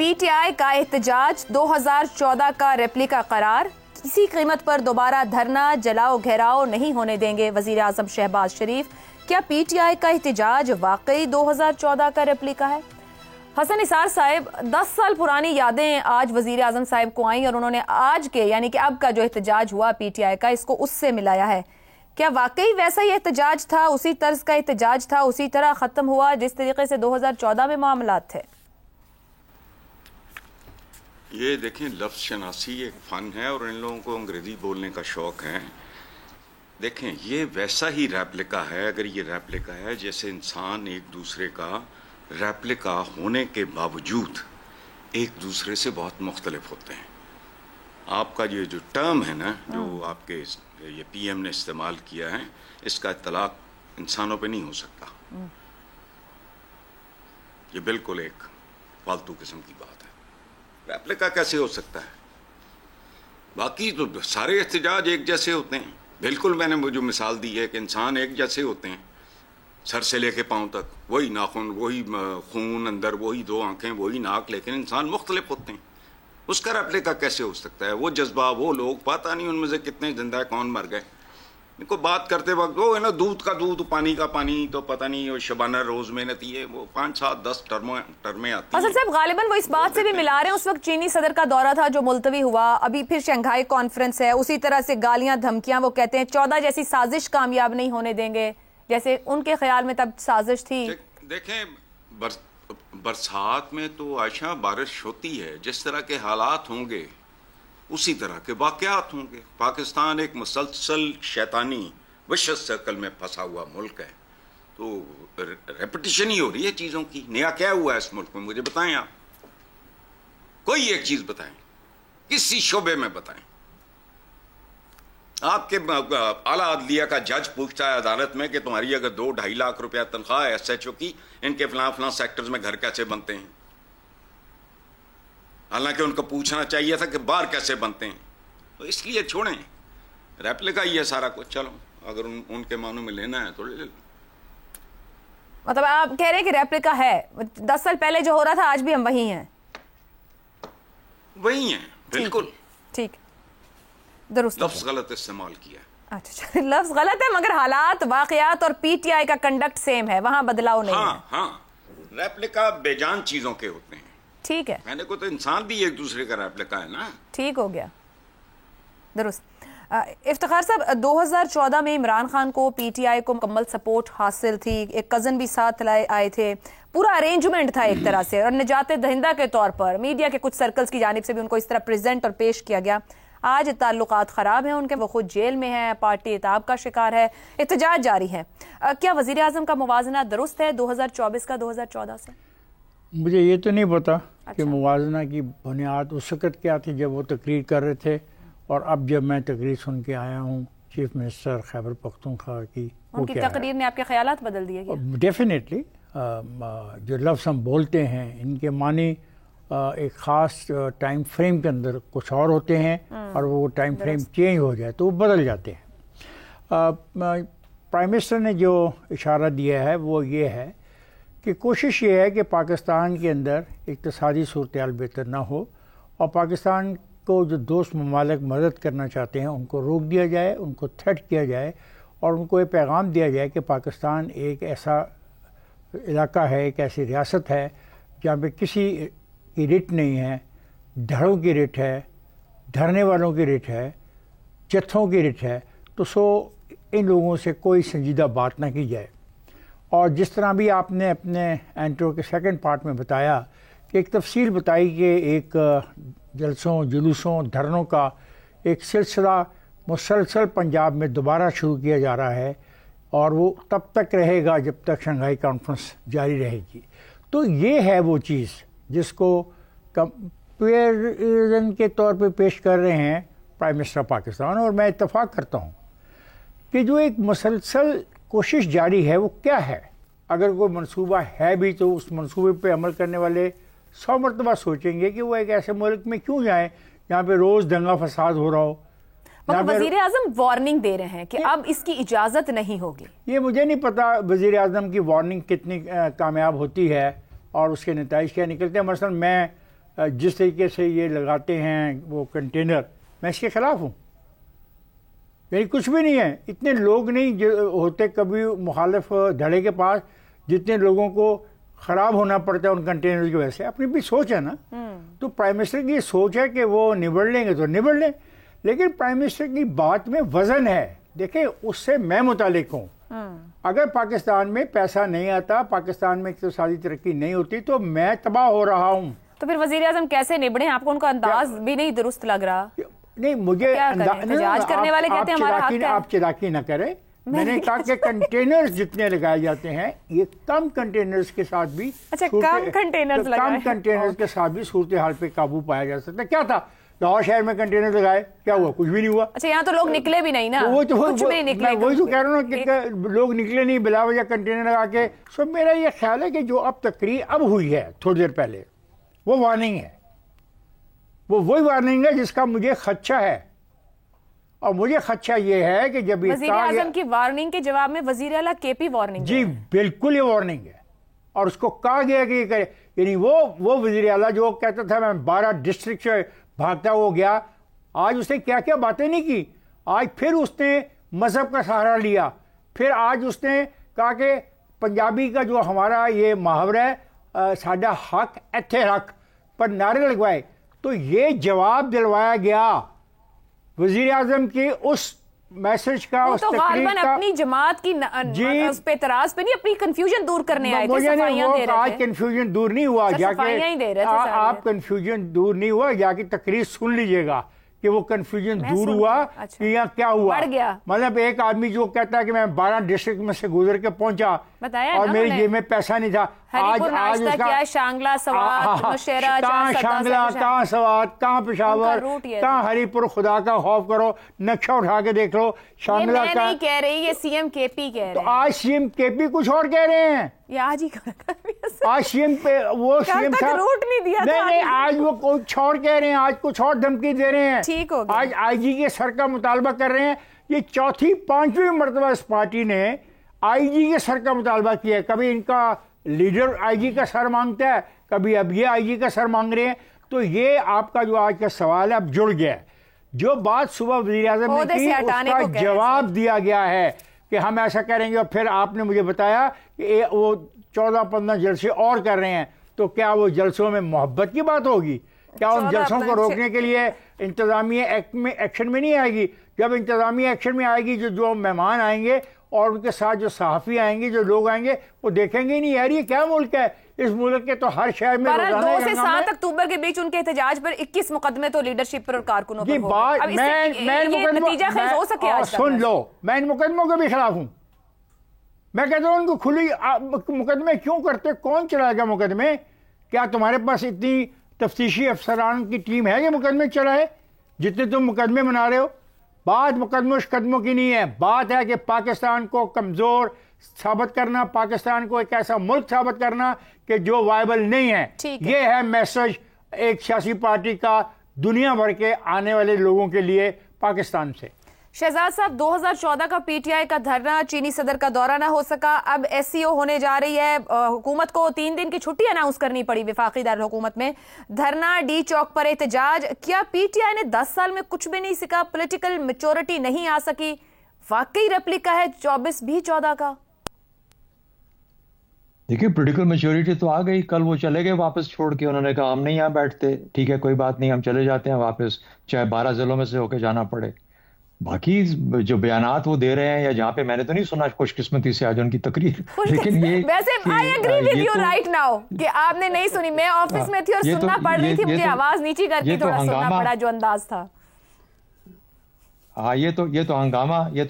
P T I کا احتجاج 2014 کا ریپلیکا قرار، کسی قیمت پر دوبارہ دھرنا جلاؤ گھیراؤ نہیں ہونے دیں گے وزیر اعظم شہباز شریف۔ کیا پی ٹی آئی کا احتجاج واقعی 2014 کا ریپلیکا ہے؟ حسن نثار صاحب، 10 سال پرانی یادیں آج وزیر اعظم صاحب کو آئیں اور انہوں نے آج کے یعنی کہ اب کا جو احتجاج ہوا پی ٹی آئی کا، اس کو اس سے ملایا ہے۔ کیا واقعی ویسا ہی احتجاج تھا، اسی طرز کا احتجاج تھا، اسی طرح ختم ہوا جس طریقے سے 2014 میں معاملات تھے؟ یہ دیکھیں، لفظ شناسی ایک فن ہے اور ان لوگوں کو انگریزی بولنے کا شوق ہے۔ دیکھیں، یہ ویسا ہی ریپلیکا ہے، اگر یہ ریپلیکا ہے جیسے انسان ایک دوسرے کا ریپلیکا ہونے کے باوجود ایک دوسرے سے بہت مختلف ہوتے ہیں۔ آپ کا یہ جو ٹرم ہے نا، جو آپ کے یہ پی ایم نے استعمال کیا ہے، اس کا اطلاق انسانوں پہ نہیں ہو سکتا۔ یہ بالکل ایک فالتو قسم کی بات ہے۔ ریپلیکا کیسے ہو سکتا ہے؟ باقی تو سارے احتجاج ایک جیسے ہوتے ہیں۔ بالکل، میں نے جو مثال دی ہے کہ انسان ایک جیسے ہوتے ہیں، سر سے لے کے پاؤں تک، وہی ناخن، وہی خون اندر، وہی 2 آنکھیں، وہی ناک، لیکن انسان مختلف ہوتے ہیں۔ اس کا ریپلیکا کیسے ہو سکتا ہے؟ وہ جذبہ، وہ لوگ، پتہ نہیں ان میں سے کتنے زندہ ہے، کون مر گئے۔ ان کو بات کرتے وقت وہ ہے نا، دودھ کا دودھ، پانی کا پانی، تو پتہ نہیں وہ شبانہ روز محنتی ہے، وہ 5 7 10 ٹرمیں آتی ہیں۔ حسن صاحب، غالباً وہ اس بات سے بھی ملا رہے ہیں، اس وقت چینی صدر کا دورہ تھا جو ملتوی ہوا، ابھی پھر شنگھائی کانفرنس ہے، اسی طرح سے گالیاں دھمکیاں، وہ کہتے ہیں 14 جیسی سازش کامیاب نہیں ہونے دیں گے، جیسے ان کے خیال میں تب سازش تھی۔ دیکھیں، برسات میں تو عائشہ بارش ہوتی ہے، جس طرح کے حالات ہوں گے اسی طرح کے واقعات ہوں گے۔ پاکستان ایک مسلسل شیطانی وشس سرکل میں پھنسا ہوا ملک ہے، تو ریپٹیشن ہی ہو رہی ہے چیزوں کی۔ نیا کیا ہوا ہے اس ملک میں؟ مجھے بتائیں، آپ کوئی ایک چیز بتائیں، کسی شعبے میں بتائیں۔ آپ کے اعلیٰ عدلیہ کا جج پوچھتا ہے عدالت میں کہ تمہاری اگر 2-2.5 لاکھ روپیہ تنخواہ ہے ایس ایچ او کی، ان کے فلاں فلاں سیکٹرز میں گھر کیسے بنتے ہیں؟ حالانکہ ان کو پوچھنا چاہیے تھا کہ باہر کیسے بنتے ہیں۔ تو اس لیے چھوڑیں، ریپلیکا ہی ہے سارا کچھ۔ چلو، اگر ان کے معنوں میں لینا ہے تو لے لو۔ مطلب آپ کہہ رہے ہیں کہ ریپلیکا ہے، 10 سال پہلے جو ہو رہا تھا آج بھی ہم وہی ہیں؟ وہی ہیں، بالکل۔ ٹھیک، درست۔ لفظ غلط استعمال کیا ہے۔ اچھا، لفظ غلط ہے مگر حالات، واقعات اور پی ٹی آئی کا کنڈکٹ سیم ہے، وہاں بدلاؤ نہیں ہے۔ ہاں، ریپلیکا بے جان چیزوں کے ہوتے ہیں۔ ٹھیک ہے، میں نے کہا تو انسان بھی ایک دوسرے کا ریپلیکا ہے نا۔ ٹھیک ہو گیا، درست۔ افتخار صاحب، 2014 میں عمران خان کو پی ٹی آئی کو مکمل سپورٹ حاصل تھی، ایک کزن بھی ساتھ لائے آئے تھے، پورا ارینجمنٹ تھا ایک طرح سے، اور نجات دہندہ کے طور پر میڈیا کے کچھ سرکلز کی جانب سے بھی ان کو اس طرح پریزنٹ اور پیش کیا گیا۔ آج تعلقات خراب ہیں ان کے، وہ خود جیل میں ہیں، پارٹی اتاب کا شکار ہے، احتجاج جاری ہے۔ کیا وزیر اعظم کا موازنہ درست ہے 2024 کا 2014 سے؟ مجھے یہ تو نہیں پتا کہ موازنہ کی بنیاد اس وقت کیا تھی جب وہ تقریر کر رہے تھے، اور اب جب میں تقریر سن کے آیا ہوں چیف منسٹر خیبر پختونخوا کی، ان کی تقریر نے آپ کے خیالات بدل دیے گیا؟ ڈیفینیٹلی جو لفظ ہم بولتے ہیں ان کے معنی ایک خاص ٹائم فریم کے اندر کچھ اور ہوتے ہیں، اور وہ ٹائم فریم چینج ہو جائے تو وہ بدل جاتے ہیں۔ پرائم منسٹر نے جو اشارہ دیا ہے وہ یہ ہے کہ کوشش یہ ہے کہ پاکستان کے اندر اقتصادی صورتحال بہتر نہ ہو، اور پاکستان کو جو دوست ممالک مدد کرنا چاہتے ہیں ان کو روک دیا جائے، ان کو تھریٹ کیا جائے، اور ان کو یہ پیغام دیا جائے کہ پاکستان ایک ایسا علاقہ ہے، ایک ایسی ریاست ہے جہاں پہ کسی کی رٹ نہیں ہے، دھڑوں کی رٹ ہے، دھرنے والوں کی رٹ ہے، جتھوں کی رٹ ہے، تو ان لوگوں سے کوئی سنجیدہ بات نہ کی جائے۔ اور جس طرح بھی آپ نے اپنے انٹرو کے سیکنڈ پارٹ میں بتایا کہ ایک تفصیل بتائی کہ ایک جلسوں، جلوسوں، دھرنوں کا ایک سلسلہ مسلسل پنجاب میں دوبارہ شروع کیا جا رہا ہے، اور وہ تب تک رہے گا جب تک شنگھائی کانفرنس جاری رہے گی۔ تو یہ ہے وہ چیز جس کو کمپیریزن کے طور پہ پیش کر رہے ہیں پرائم منسٹر پاکستان، اور میں اتفاق کرتا ہوں کہ جو ایک مسلسل کوشش جاری ہے وہ کیا ہے۔ اگر کوئی منصوبہ ہے بھی تو اس منصوبے پہ عمل کرنے والے 100 مرتبہ سوچیں گے کہ وہ ایک ایسے ملک میں کیوں جائیں جہاں پہ روز دنگا فساد ہو رہا ہو۔ مگر وزیر اعظم وارننگ دے رہے ہیں کہ اب اس کی اجازت نہیں ہوگی۔ یہ مجھے نہیں پتا وزیر اعظم کی وارننگ کتنی کامیاب ہوتی ہے اور اس کے نتائج کیا نکلتے ہیں۔ مثلا میں جس طریقے سے یہ لگاتے ہیں وہ کنٹینر، میں اس کے خلاف ہوں. یعنی کچھ بھی نہیں ہے، اتنے لوگ نہیں ہوتے کبھی مخالف دھڑے کے پاس جتنے لوگوں کو خراب ہونا پڑتا ہے ان کنٹینر کی وجہ سے. اپنی بھی سوچ ہے نا. تو پرائم منسٹر کی یہ سوچ ہے کہ وہ نبڑ لیں گے تو نبڑ لیں، لیکن پرائم منسٹر کی بات میں وزن ہے. دیکھیں اس سے میں متعلق ہوں. اگر پاکستان میں پیسہ نہیں آتا، پاکستان میں اقتصادی ترقی نہیں ہوتی تو میں تباہ ہو رہا ہوں. تو پھر وزیر اعظم کیسے نبڑیں؟ آپ کو ان کا انداز بھی نہیں درست لگ رہا. نہیں مجھے احتجاج کرنے والے کہتے ہیں ہمارا حق ہے. آپ چلاکی نہ کریں. میں نے کہا کہ کنٹینرز جتنے لگائے جاتے ہیں یہ کم کنٹینرز کے ساتھ بھی کم کنٹینرز کے ساتھ بھی صورتحال پہ قابو پایا جا سکتا ہے. کیا تھا لاہور شہر میں کنٹینر لگائے، کیا ہوا؟ کچھ بھی نہیں ہوا. اچھا یہاں تو لوگ نکلے بھی نہیں نا. میں وہی تو کہہ رہا ہوں کہ لوگ نکلے نہیں بلا وجہ کنٹینر لگا کے. سو میرا یہ خیال ہے کہ جو اب تقریر اب ہوئی ہے تھوڑی دیر پہلے وہ وارننگ ہے. وہ وہی وارننگ ہے جس کا مجھے خدشہ ہے. اور مجھے خدشہ یہ ہے کہ جب وزیر اعظم کی وارننگ کے جواب میں وزیر اعلیٰ کے پی وارننگ. جی بالکل یہ وارننگ ہے. اور اس کو کہا گیا کہ یہ کرے. یعنی وہ وزیر اعلیٰ جو کہتا تھا میں 12 ڈسٹرکٹ سے بھاگتا ہو گیا، آج اس نے کیا کیا باتیں نہیں کی. آج پھر اس نے مذہب کا سہارا لیا. پھر آج اس نے کہا کہ پنجابی کا جو ہمارا یہ محاورہ ہے ساڈا حق ایتھے رکھ پر نعرے لگوائے. تو یہ جواب دلوایا گیا وزیر اعظم کی اس میسج کا، اس تقریر کا. اپنی جماعت کی اس پہ اعتراض پہ نہیں، اپنی کنفیوژن دور کرنے آئے تھے. صفائیاں دے رہے تھے. آج کنفیوژن دور نہیں ہوا. آپ کنفیوژن دور نہیں ہوا، جا کے تقریر سن لیجئے گا کہ وہ کنفیوژن دور ہوا کہ یہاں کیا ہوا. مطلب ایک آدمی جو کہتا ہے کہ میں 12 ڈسٹرکٹ میں سے گزر کے پہنچا اور میری جیب میں پیسہ نہیں تھا. آج اس کا شانگلہ، سوات، نوشہرہ، کہاں شانگلہ، کہاں سوات، کہاں پشاور، کہاں ہری پور. خدا کا خوف کرو، نقشہ اٹھا کے دیکھ لو. شانگلہ کا نہیں کہہ رہی، یہ سی ایم کے پی کہہ رہے ہیں. تو آج سی ایم کے پی کچھ اور کہہ رہے ہیں. آج سی ایم پہ وہ سی ایم صاحب نہیں، آج وہ کچھ اور کہہ رہے ہیں. آج کچھ اور دھمکی دے رہے ہیں. آج آئی جی کے سر کا مطالبہ کر رہے ہیں. یہ 4-5 مرتبہ اس پارٹی نے آئی جی کے سر کا مطالبہ کیا ہے. کبھی ان کا لیڈر آئی جی کا سر مانگتا ہے، کبھی اب یہ آئی جی کا سر مانگ رہے ہیں. تو یہ آپ کا جو آج کا سوال ہے اب جڑ گیا ہے. جو بات صبح وزیر اعظم نے کی اس کا جواب دیا گیا ہے کہ ہم ایسا کریں گے. اور پھر آپ نے مجھے بتایا کہ وہ 14-15 جلسے اور کر رہے ہیں. تو کیا وہ جلسوں میں محبت کی بات ہوگی؟ کیا ان جلسوں کو روکنے کے لیے انتظامیہ ایکشن میں نہیں آئے گی؟ جب انتظامیہ ایکشن میں آئے گی، جو مہمان آئیں گے اور ان کے ساتھ جو صحافی آئیں گے، جو لوگ آئیں گے، وہ دیکھیں گے ہی نہیں یار یہ کیا ملک ہے. اس ملک کے تو ہر شہر میں 2 سے 7 اکتوبر کے بیچ ان کے احتجاج پر 21 مقدمے تو لیڈرشپ پر اور کارکنوں پر ہوئے. نتیجہ خیز ہو سکے آج تک. سن لو، میں ان مقدموں کے بھی خلاف ہوں. میں کہتا ہوں ان کو کھلی مقدمے کیوں کرتے؟ کون چلائے گا مقدمے؟ کیا تمہارے پاس اتنی تفتیشی افسران کی ٹیم ہے کہ مقدمے چلائے جتنے تم مقدمے بنا رہے ہو؟ بات مقدموں شقدموں کی نہیں ہے. بات ہے کہ پاکستان کو کمزور ثابت کرنا، پاکستان کو ایک ایسا ملک ثابت کرنا کہ جو وائبل نہیں ہے. یہ ہے میسج ایک سیاسی پارٹی کا دنیا بھر کے آنے والے لوگوں کے لیے پاکستان سے. شہزاد صاحب، 2014 کا پی ٹی آئی کا دھرنا، چینی صدر کا دورہ نہ ہو سکا. اب ایس سی او ہونے جا رہی ہے. حکومت کو 3 دن کی چھٹی اناؤنس کرنی پڑی وفاقی دارالحکومت میں. دھرنا، ڈی چوک پر احتجاج. کیا پی ٹی آئی نے 10 سال میں کچھ بھی نہیں سیکھا؟ پولیٹیکل میچورٹی نہیں آ سکی؟ واقعی ریپلیکا ہے 24 بھی 14 کا؟ دیکھیے پولیٹیکل میچورٹی تو آ گئی. کل وہ چلے گئے واپس چھوڑ کے. انہوں نے کہا ہم نہیں یہاں بیٹھتے. ٹھیک ہے کوئی بات نہیں، ہم چلے جاتے ہیں واپس، چاہے 12 ضلعوں میں سے ہو کے جانا پڑے. باقی جو بیانات وہ دے رہے ہیں، یا جہاں پہ میں نے تو نہیں سنا خوش قسمتی سے آج ان کی تقریر، لیکن یہ ویسے I agree with you right now کہ آپ نے نہیں سنی. میں آفس میں تھی اور سننا پڑ رہی تھی، مجھے آواز نیچی کر کے تھوڑا سننا پڑا جو انداز تھا. ہاں یہ تو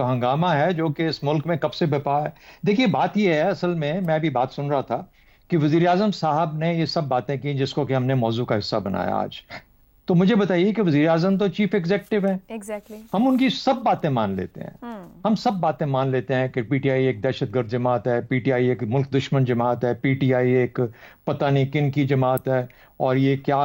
ہنگامہ ہے جو کہ اس ملک میں کب سے بپا ہے. دیکھیے بات یہ ہے، اصل میں بھی بات سن رہا تھا کہ وزیر اعظم صاحب نے یہ سب باتیں کی جس کو کہ ہم نے موضوع کا حصہ بنایا آج. تو مجھے بتائیے کہ وزیر اعظم تو چیف ایگزیکٹو ہیں. ہم ان کی سب باتیں مان لیتے ہیں. ہم سب باتیں مان لیتے ہیں کہ پی ٹی آئی ایک دہشت گرد جماعت ہے، پی ٹی آئی ایک ملک دشمن جماعت ہے، پی ٹی آئی ایک پتہ نہیں کن کی جماعت ہے، اور یہ کیا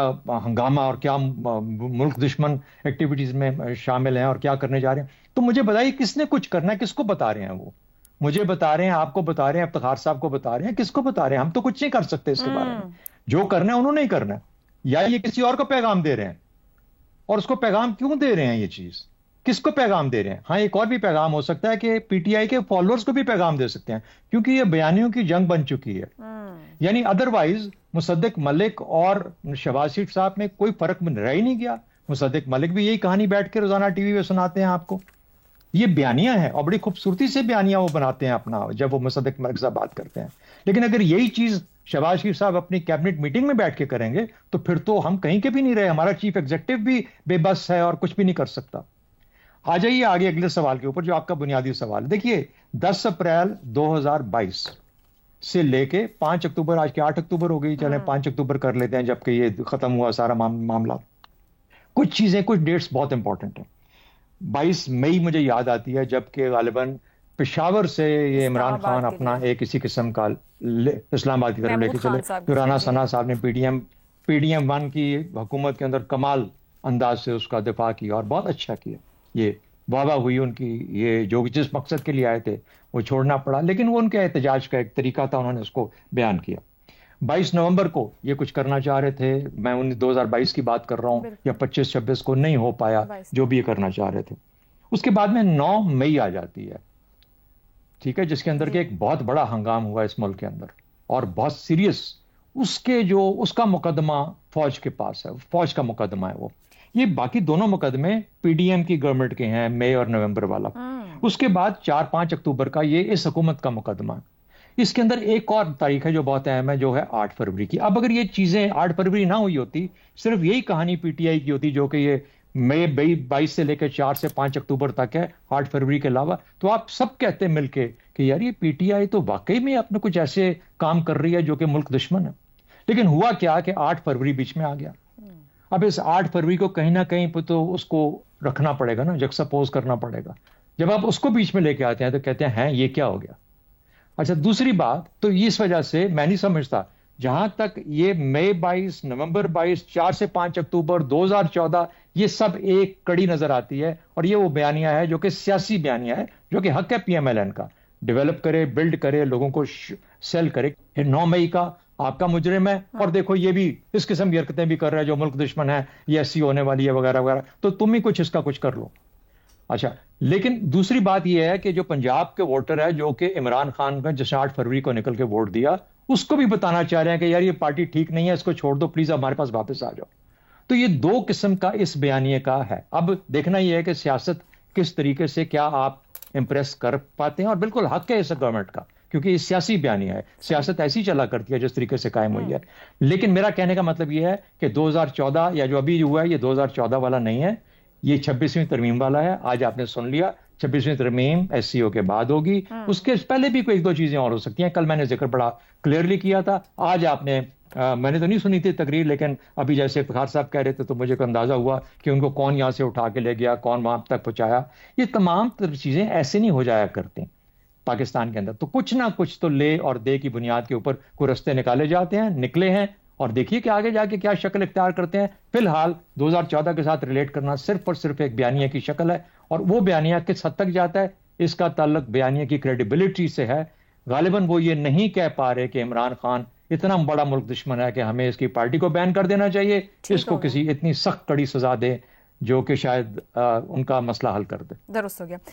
ہنگامہ اور کیا ملک دشمن ایکٹیویٹیز میں شامل ہیں اور کیا کرنے جا رہے ہیں. تو مجھے بتائیے کس نے کچھ کرنا ہے؟ کس کو بتا رہے ہیں؟ وہ مجھے بتا رہے ہیں، آپ کو بتا رہے ہیں، افتخار صاحب کو بتا رہے ہیں، کس کو بتا رہے ہیں؟ ہم تو کچھ نہیں کر سکتے اس کے بارے میں. جو کرنا ہے انہوں نے ہی کرنا ہے. یا یہ کسی اور کو پیغام دے رہے ہیں؟ اور اس کو پیغام کیوں دے رہے ہیں؟ یہ چیز کس کو پیغام دے رہے ہیں؟ ہاں ایک اور بھی پیغام ہو سکتا ہے کہ پی ٹی آئی کے فالوورز کو بھی پیغام دے سکتے ہیں، کیونکہ یہ بیانیوں کی جنگ بن چکی ہے. یعنی ادروائز مصدق ملک اور شہباز شریف صاحب میں کوئی فرق رہ ہی نہیں گیا. مصدق ملک بھی یہی کہانی بیٹھ کے روزانہ ٹی وی پہ سناتے ہیں آپ کو. یہ بیانیاں ہیں اور بڑی خوبصورتی سے بیانیاں وہ بناتے ہیں اپنا جب وہ مصدق ملک صاحب بات کرتے ہیں. لیکن اگر یہی چیز شہباز شریف صاحب اپنی کیبنٹ میٹنگ میں بیٹھ کے کریں گے تو پھر تو ہم کہیں کے بھی نہیں رہے. ہمارا چیف ایگزیکٹو بھی بے بس ہے اور کچھ بھی نہیں کر سکتا. آ جائیے آگے اگلے سوال کے اوپر جو آپ کا بنیادی سوال ہے. دیکھیے 10 اپریل 2022 سے لے کے 5 اکتوبر، آج کے 8 اکتوبر ہو گئی، چلیں 5 اکتوبر کر لیتے ہیں جبکہ یہ ختم ہوا سارا معاملہ. کچھ چیزیں، کچھ ڈیٹس بہت امپورٹنٹ ہیں. 22 مئی مجھے یاد آتی ہے جبکہ غالباً پشاور سے یہ عمران خان اپنا ایک اسی قسم کا اسلام آباد کی طرف لے کے چلے. رانا ثنا صاحب نے پی ڈی ایم 1 کی حکومت کے اندر کمال انداز سے اس کا دفاع کیا اور بہت اچھا کیا. یہ واہ واہ ہوئی ان کی. یہ جو جس مقصد کے لیے آئے تھے وہ چھوڑنا پڑا، لیکن وہ ان کے احتجاج کا ایک طریقہ تھا، انہوں نے اس کو بیان کیا. 22 نومبر کو یہ کچھ کرنا چاہ رہے تھے، میں 2022 کی بات کر رہا ہوں، یا 25-26 کو نہیں ہو پایا جو بھی یہ کرنا چاہ رہے تھے. اس کے بعد میں 9 مئی آ جاتی ہے، ٹھیک ہے، جس کے اندر کہ ایک بہت بڑا ہنگام ہوا اس ملک کے اندر اور بہت سیریس. اس کا مقدمہ فوج کے پاس ہے، فوج کا مقدمہ ہے وہ. یہ باقی دونوں مقدمے پی ڈی ایم کی گورنمنٹ کے ہیں، مئی اور نومبر والا. اس کے بعد 4-5 اکتوبر کا یہ اس حکومت کا مقدمہ ہے. اس کے اندر ایک اور تاریخ ہے جو بہت اہم ہے، جو ہے 8 فروری کی. اب اگر یہ چیزیں 8 فروری نہ ہوئی ہوتی، صرف یہی کہانی پی ٹی آئی کی ہوتی جو کہ یہ مئی 22 سے لے کے 4 سے 5 اکتوبر تک ہے، 8 فروری کے علاوہ، تو آپ سب کہتے مل کے کہ یار یہ پی ٹی آئی تو واقعی میں اپنے کچھ ایسے کام کر رہی ہے جو کہ ملک دشمن ہے. لیکن ہوا کیا کہ 8 فروری بیچ میں آ گیا. اب اس 8 فروری کو کہیں نہ کہیں پہ تو اس کو رکھنا پڑے گا نا، جکسپوز کرنا پڑے گا. جب آپ اس کو بیچ میں لے کے آتے ہیں تو کہتے ہیں یہ کیا ہو گیا. اچھا دوسری بات تو اس وجہ سے میں نہیں سمجھتا، جہاں تک یہ مئی 22، نومبر 22، 4 سے 5 اکتوبر 2014 یہ سب ایک کڑی نظر آتی ہے. اور یہ وہ بیانیہ ہے جو کہ سیاسی بیانیہ ہے، جو کہ حق ہے پی ایم ایل این کا، ڈیولپ کرے، بلڈ کرے، لوگوں کو سیل کرے. 9 مئی کا آپ کا مجرم ہے اور دیکھو یہ بھی اس قسم کی حرکتیں بھی کر رہا ہے جو ملک دشمن ہے، یہ ایسی ہونے والی ہے وغیرہ وغیرہ، تو تم ہی کچھ اس کا کچھ کر لو. اچھا لیکن دوسری بات یہ ہے کہ جو پنجاب کے ووٹر ہے جو کہ عمران خان کا جس نے 8 فروری کو نکل کے ووٹ دیا، اس کو بھی بتانا چاہ رہے ہیں کہ یار یہ پارٹی ٹھیک نہیں ہے، اس کو چھوڑ دو پلیز، ہمارے پاس واپس آ جاؤ. تو یہ 2 قسم کا اس بیانیے کا ہے. اب دیکھنا یہ ہے کہ سیاست کس طریقے سے کیا آپ امپریس کر پاتے ہیں، اور بالکل حق ہے اس گورنمنٹ کا کیونکہ یہ سیاسی بیانیہ ہے، سیاست ایسی چلا کرتی ہے جس طریقے سے قائم ہوئی ہے. لیکن میرا کہنے کا مطلب یہ ہے کہ 2014 یا جو ابھی ہوا ہے یہ 2014 والا نہیں ہے، یہ 26ویں ترمیم والا ہے. آج آپ نے سن لیا 26ویں ترمیم ایس سی او کے بعد ہوگی، اس کے پہلے بھی کوئی 1-2 چیزیں اور ہو سکتی ہیں. کل میں نے ذکر بڑا کلیئرلی کیا تھا، آج آپ نے میں نے تو نہیں سنی تھی تقریر، لیکن ابھی جیسے افتخار صاحب کہہ رہے تھے تو مجھے کو اندازہ ہوا کہ ان کو کون یہاں سے اٹھا کے لے گیا، کون وہاں تک پہنچایا. یہ تمام چیزیں ایسے نہیں ہو جایا کرتی پاکستان کے اندر. تو کچھ نہ کچھ تو لے اور دے کی بنیاد کے اوپر کوئی رستے نکالے جاتے ہیں، نکلے ہیں، اور دیکھیے کہ آگے جا کے کیا شکل اختیار کرتے ہیں. فی الحال 2014 کے ساتھ ریلیٹ کرنا صرف اور صرف ایک بیانیہ کی شکل ہے، اور وہ بیانیہ کس حد تک جاتا ہے اس کا تعلق بیانیہ کی کریڈیبلٹی سے ہے. غالباً وہ یہ نہیں کہہ پا رہے کہ عمران خان اتنا بڑا ملک دشمن ہے کہ ہمیں اس کی پارٹی کو بین کر دینا چاہیے، اس کو کسی اتنی سخت کڑی سزا دے جو کہ شاید ان کا مسئلہ حل کر دے. درست ہو گیا.